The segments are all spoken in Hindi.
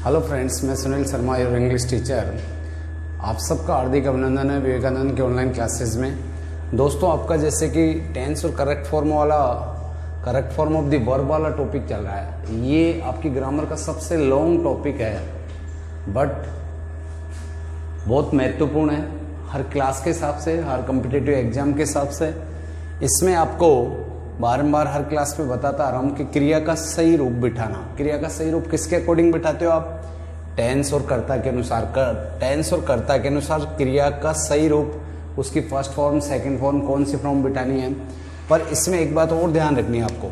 हेलो फ्रेंड्स, मैं Sunil Sharma your English teacher. आप सबका हार्दिक अभिनंदन है विवेकानंद के ऑनलाइन क्लासेस में। दोस्तों, आपका जैसे कि टेंस और correct form of the verb वाला टॉपिक चल रहा है। ये आपकी ग्रामर का सबसे लॉन्ग टॉपिक है, बट बहुत महत्वपूर्ण है हर क्लास के हिसाब से, हर कॉम्पिटिटिव एग्जाम के हिसाब से। इसमें आपको बारंबार हर क्लास में बताता आ रहा हूँ कि क्रिया का सही रूप बिठाना। क्रिया का सही रूप किसके अकॉर्डिंग बिठाते हो आप? टेंस और कर्ता के अनुसार। टेंस और कर्ता के अनुसार क्रिया का सही रूप, उसकी फर्स्ट फॉर्म, सेकंड फॉर्म, कौन सी फॉर्म बिठानी है। पर इसमें एक बात और ध्यान रखनी है आपको,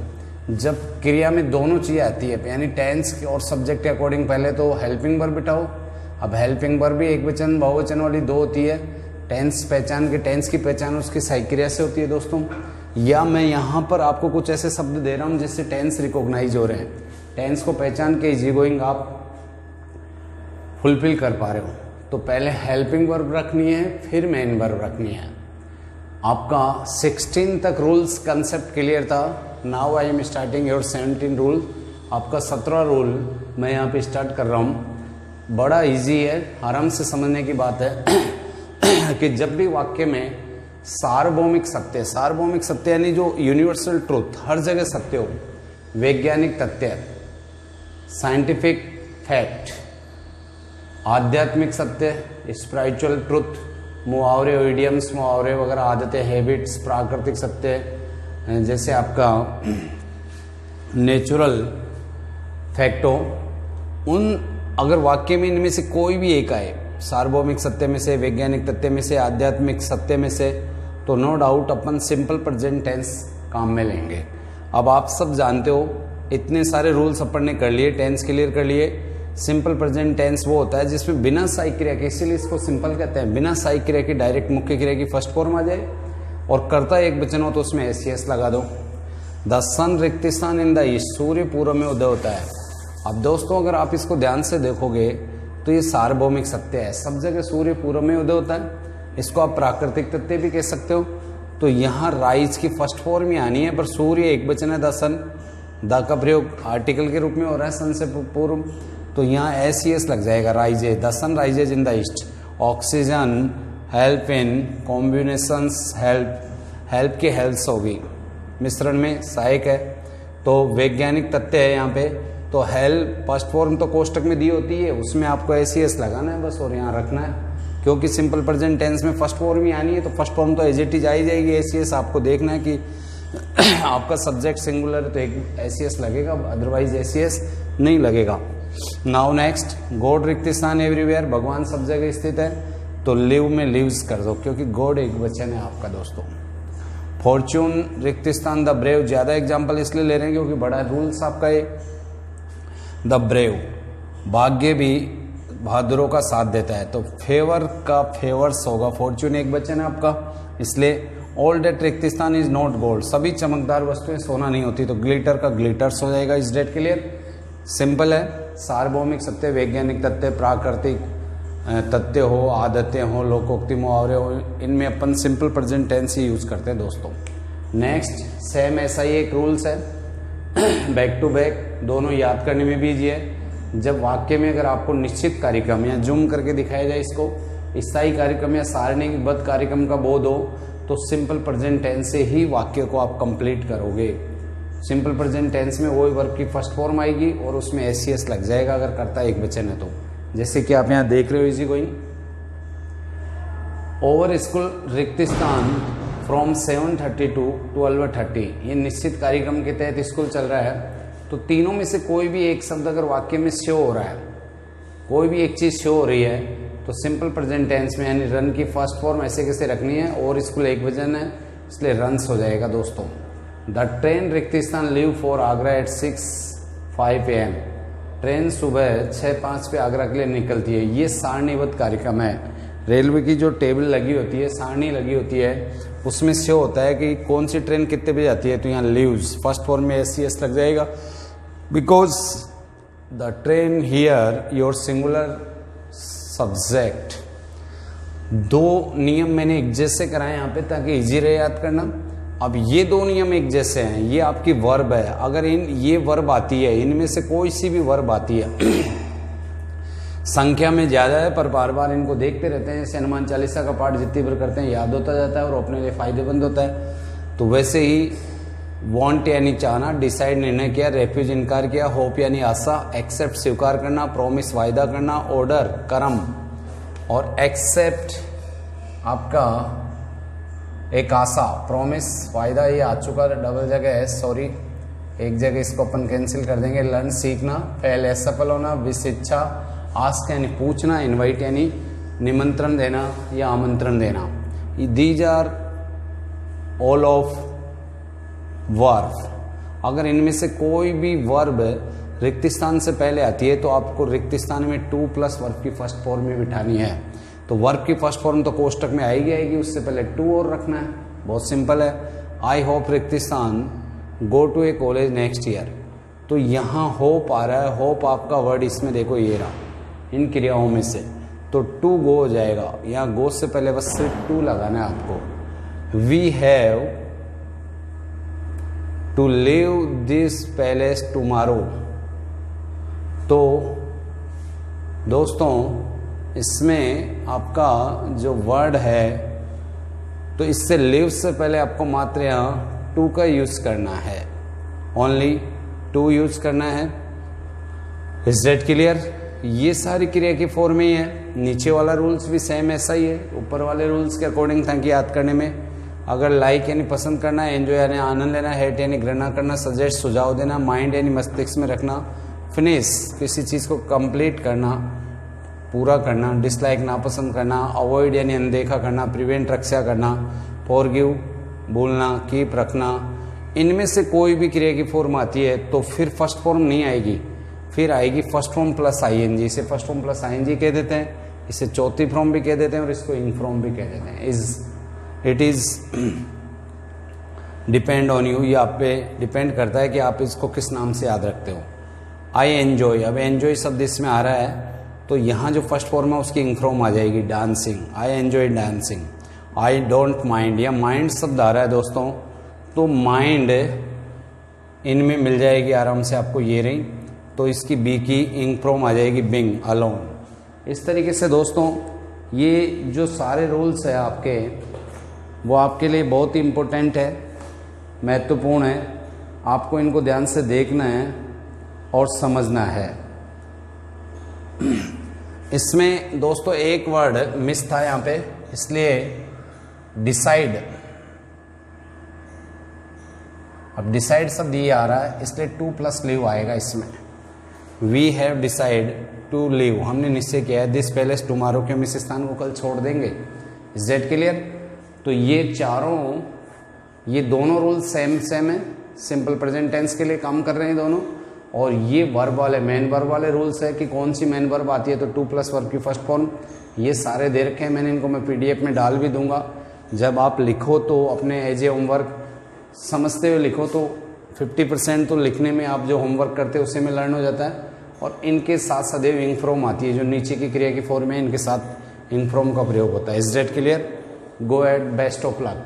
जब क्रिया में दोनों चीज़ें आती है, यानी टेंस और सब्जेक्ट के अकॉर्डिंग पहले तो हेल्पिंग वर्ब बिठाओ। अब हेल्पिंग वर्ब भी एक वचन बहुवचन वाली दो होती है। टेंस की पहचान उसकी सही क्रिया से होती है दोस्तों। या मैं यहाँ पर आपको कुछ ऐसे शब्द दे रहा हूँ जिससे टेंस रिकॉग्नाइज हो रहे हैं। टेंस को पहचान के इजी गोइंग आप फुलफिल कर पा रहे हो। तो पहले हेल्पिंग वर्ब रखनी है, फिर मेन वर्ब रखनी है। आपका 16 तक रूल्स कंसेप्ट क्लियर था। Now I am starting your 17 rule. आपका 17 रूल मैं यहाँ पे स्टार्ट कर रहा हूँ। बड़ा इजी है, आराम से समझने की बात है कि जब भी वाक्य में सार्वभौमिक सत्य यानी जो यूनिवर्सल ट्रूथ, हर जगह सत्य हो, वैज्ञानिक तथ्य, साइंटिफिक फैक्ट, आध्यात्मिक सत्य, स्पिरिचुअल ट्रूथ, मुहावरे, इडियम्स, मुहावरे वगैरह, आदतें, हैबिट्स, प्राकृतिक सत्य, जैसे आपका नेचुरल फैक्ट हो, उन अगर वाक्य में इनमें से कोई भी एक आए, सार्वभौमिक सत्य में से, वैज्ञानिक तथ्य में से, आध्यात्मिक सत्य में से, तो नो डाउट अपन सिंपल प्रेजेंट टेंस काम में लेंगे। अब आप सब जानते हो, इतने सारे रूल्स अपन ने कर लिए, टेंस क्लियर कर लिए। सिंपल प्रेजेंट टेंस वो होता है जिसमें बिना सहायक क्रिया के, इसीलिए इसको सिंपल कहते हैं, बिना सहायक क्रिया की डायरेक्ट मुख्य क्रिया की फर्स्ट फॉर्म आ जाए और कर्ता एक वचन हो तो उसमें एस लगा दो। द सन रिक्तिस्थान इन द ईस्ट, सूर्य पूर्व में उदय होता है। अब दोस्तों, अगर आप इसको ध्यान से देखोगे तो ये सार्वभौमिक सत्य है, सब जगह सूर्य पूर्व में उदय होता है। इसको आप प्राकृतिक तथ्य भी कह सकते हो। तो यहाँ राइज की फर्स्ट फॉर्म ही आनी है, पर सूर्य एक वचन है, द सन, द का प्रयोग आर्टिकल के रूप में हो रहा है सन से पूर्व, तो यहाँ एस लग जाएगा, rise, the sun rises in the east. Oxygen, help in, combinations, help की हेल्प्स होगी, मिश्रण में सहायक है। तो वैज्ञानिक तथ्य है यहाँ पे, तो हेल्प फर्स्ट फॉर्म तो कोष्टक में दी होती है, उसमें आपको एस लगाना है बस, और यहाँ रखना है। क्योंकि सिंपल प्रेजेंट टेंस में फर्स्ट फॉर्म ही आनी है, तो फर्स्ट फॉर्म तो एज इट इज आई जाएगी। एस आपको देखना है कि आपका सब्जेक्ट सिंगुलर है तो एक एस लगेगा, अदरवाइज एस नहीं लगेगा। नाउ नेक्स्ट, गॉड रिक्तिस्थान एवरीवेयर, भगवान सब जगह स्थित है, तो लिव में लिव्स कर दो, क्योंकि गॉड एक वचन है आपका दोस्तों। फॉर्च्यून रिक्तिस्थान द ब्रेव, ज्यादा एग्जाम्पल इसलिए ले रहे हैं क्योंकि बड़ा रूल्स आपका है। द ब्रेव, भाग्य भी बहादुरों का साथ देता है, तो फेवर का फेवर्स होगा, फॉर्च्यून एक वचन है आपका, इसलिए ऑल डेट रिक्तिस्थान इज नॉट गोल्ड, सभी चमकदार वस्तुएं सोना नहीं होती, तो ग्लिटर का ग्लिटर्स हो जाएगा। इस डेट क्लियर, सिंपल है। सार्वभौमिक सत्य, वैज्ञानिक तथ्य, प्राकृतिक तथ्य हो, आदतें हो, लोकोक्ति, मुहावरे हो, इनमें अपन सिंपल प्रेजेंट टेंस ही यूज करते हैं दोस्तों। नेक्स्ट, सेम ऐसा ही एक रूल्स है, बैक टू बैक, दोनों याद करने में भी इजी है। जब वाक्य में अगर आपको निश्चित कार्यक्रम या जूम करके दिखाया जाए इसको, स्थायी कार्यक्रम या सारणीबद्ध कार्यक्रम का बोध हो, तो सिंपल प्रेजेंट टेंस से ही वाक्य को आप कंप्लीट करोगे। सिंपल प्रेजेंट टेंस में वही वर्ब की फर्स्ट फॉर्म आएगी और उसमें एस लग जाएगा अगर कर्ता एक वचन है तो। जैसे कि आप यहाँ देख रहे हो, इजी गोइंग, ओवर स्कूल रिक्तिस्थान फ्रॉम 7:30 to 12:30, ये निश्चित कार्यक्रम के तहत स्कूल चल रहा है। तो तीनों में से कोई भी एक शब्द अगर वाक्य में शो हो रहा है, कोई भी एक चीज शो हो रही है, तो सिंपल प्रेजेंट टेंस में यानी रन की फर्स्ट फॉर्म ऐसे कैसे रखनी है, और स्कूल एक वचन है इसलिए रन्स हो जाएगा दोस्तों। द ट्रेन रिक्तिस्थान leave for Agra at 6:05 AM, train सुबह 6:05 पे आगरा के लिए निकलती है। ये सारणीबद्ध कार्यक्रम है। रेलवे की जो टेबल लगी होती है, सारणी लगी होती है, उसमें शो होता है कि कौन सी ट्रेन कितने बजे आती है, तो यहाँ लीव्स फर्स्ट फॉर्म में एस लग जाएगा, because the train here your singular subject. दो नियम मैंने एक जैसे कराए यहाँ पे ताकि इजी रहे याद करना। अब ये दो नियम एक जैसे हैं, ये आपकी वर्ब है, अगर ये वर्ब आती है, इनमें से कोई सी भी वर्ब आती है संख्या में ज़्यादा है पर बार बार इनको देखते रहते हैं, जैसे हनुमान चालीसा का पाठ जितनी बार करते हैं याद होता जाता है और अपने लिए फायदेमंद होता है। तो वैसे ही वांट यानी चाहना, डिसाइड निर्णय किया, रेफ्यूज इनकार किया, होप यानी आशा, एक्सेप्ट स्वीकार करना, प्रोमिस वायदा करना, ऑर्डर कर्म, और एक्सेप्ट आपका एक आशा, प्रोमिस वायदा, ये आ चुका डबल जगह है, सॉरी एक जगह इसको अपन कैंसिल कर देंगे। लर्न सीखना, फेल असफल होना, विश इच्छा, आस्क यानी पूछना, इनवाइट यानी निमंत्रण देना या आमंत्रण देना। These are all of verb. अगर इनमें से कोई भी वर्ब रिक्त स्थान से पहले आती है तो आपको रिक्त स्थान में टू प्लस वर्ब की फर्स्ट फॉर्म में बिठानी है। तो वर्ब की फर्स्ट फॉर्म तो कोष्टक में आएगी, उससे पहले टू और रखना है, बहुत सिंपल है। आई होप रिक्त स्थान go to a college next year. तो यहाँ होप आ रहा है, होप आपका वर्ड इसमें देखो ये रहा इन क्रियाओं में से, तो टू गो हो जाएगा। यहाँ गो से पहले बस सिर्फ टू लगाना है आपको। We have to leave this palace tomorrow. तो दोस्तों इसमें आपका जो वर्ड है तो इससे लिव से पहले आपको मात्र यहाँ टू का यूज करना है, ओनली टू यूज करना है। Is that clear? ये सारी क्रिया की फॉर्म ही है। नीचे वाला रूल्स भी सेम ऐसा ही है, ऊपर वाले रूल्स के अकॉर्डिंग था कि याद करने में। अगर लाइक यानी पसंद करना, एंजॉय यानी आनंद लेना, हेट यानी घृणा करना, सजेस्ट सुझाव देना, माइंड यानी मस्तिष्क में रखना, फिनिश किसी चीज़ को कंप्लीट करना, पूरा करना, डिसलाइक नापसंद करना, अवॉइड यानी अनदेखा करना, प्रिवेंट रक्षा करना, फॉरगिव भूलना, कीप रखना। इनमें से कोई भी क्रिया की फॉर्म आती है तो फिर फर्स्ट फॉर्म नहीं आएगी, फिर आएगी फर्स्ट फॉर्म प्लस आईएनजी। इसे फर्स्ट फॉर्म प्लस आईएनजी कह देते हैं, इसे चौथी फॉर्म भी कह देते हैं और इसको इन फॉर्म भी कह देते हैं। It is depend on you, ये आप पे डिपेंड करता है कि आप इसको किस नाम से याद रखते हो। आई एंजॉय, अब एंजॉय शब्द इसमें आ रहा है तो यहाँ जो फर्स्ट फॉर्म है उसकी इंक्रोम आ जाएगी dancing, I enjoy dancing. I don't mind, या माइंड शब्द आ रहा है दोस्तों, तो माइंड इनमें मिल जाएगी आराम से आपको, ये रही, तो इसकी बी की इंक्रोम आ जाएगी बिंग, अलोन। इस तरीके से दोस्तों ये जो सारे रूल्स है आपके वो आपके लिए बहुत ही इम्पोर्टेंट है, महत्वपूर्ण है। आपको इनको ध्यान से देखना है और समझना है। इसमें दोस्तों एक वर्ड मिस था यहाँ पे, इसलिए डिसाइड, अब डिसाइड शब्द ये आ रहा है इसलिए टू प्लस लीव आएगा इसमें। We have decide to leave, हमने निश्चय किया है दिस पैलेस टुमारो, के हम इस स्थान को कल छोड़ देंगे। Is that clear? तो ये चारों, ये दोनों रूल सेम है, सिंपल प्रेजेंट टेंस के लिए काम कर रहे हैं दोनों। और ये वर्ब वाले, मेन वर्ब वाले रूल्स है कि कौन सी मेन वर्ब आती है तो टू प्लस वर्ब की फर्स्ट फॉर्म, ये सारे दे रखे हैं मैंने, इनको मैं पीडीएफ में डाल भी दूंगा। जब आप लिखो तो अपने एज ए होमवर्क समझते हुए लिखो, तो 50% तो लिखने में आप जो होमवर्क करते हो उसी में लर्न हो जाता है। और इनके साथ सदैव इंग फ्रॉम आती है, जो नीचे की क्रिया की फॉर्म है इनके साथ इंग फ्रॉम का प्रयोग होता है। Is that clear? Go at, best of luck.